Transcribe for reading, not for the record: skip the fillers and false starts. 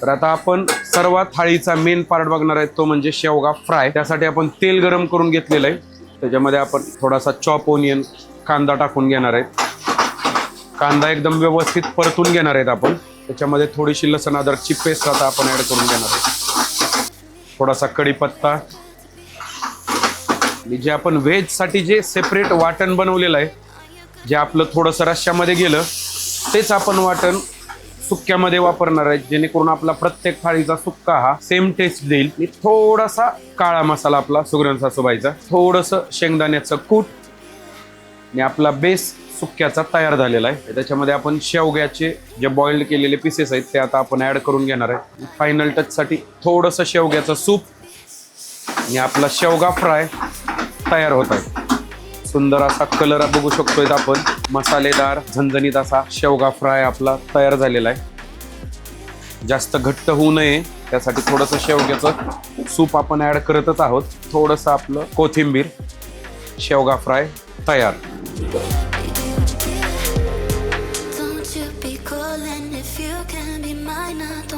तर आता आपण सर्वात थाळीचा मेन पार्ट बघणार आहे, तो म्हणजे शेवगा फ्राय. त्यासाठी आपण तेल गरम करून घेतलेलं आहे. त्याच्यामध्ये आपण थोडासा चॉप ओनियन कांदा टाकून घेणार आहेत. कांदा एकदम व्यवस्थित परतून घेणार आहेत आपण. त्याच्यामध्ये थोडीशी लसण अद्रकची पेस्ट आता आपण ॲड करून घेणार आहे. थोडासा कढीपत्ता. जे आपण व्हेजसाठी जे सेपरेट वाटण बनवलेलं आहे, जे आपलं थोडंसं रश्श्यामध्ये गेलं, तेच आपण वाटण सुक्क्यामध्ये वापरणार आहे, जेणेकरून आपला प्रत्येक थाळीचा सुक्का हा सेम टेस्ट देईल. आणि थोडासा काळा मसाला आपला सुगरण सासूबाईचा, थोडंसं शेंगदाण्याचं कूट आणि आपला बेस सुक्क्याचा तयार झालेला आहे. त्याच्यामध्ये आपण शेवग्याचे जे बॉइल्ड केलेले पीसेस आहेत ते आता आपण ॲड करून घेणार आहे. फायनल टचसाठी थोडंसं शेवग्याचं सूप आणि आपला शेवगा फ्राय तयार होत आहे. सुंदर असा कलर बघू शकतोय आपण. मसालेदार झणझणीत असा शेवगा फ्राय आपला तयार झालेला आहे. जास्त घट्ट होऊ नये त्यासाठी थोडंसं शेवग्याचं सूप आपण ॲड करतच आहोत. थोडंसं आपलं कोथिंबीर. शेवगा फ्राय तयार. Don't you be calling if you can be mine. I don't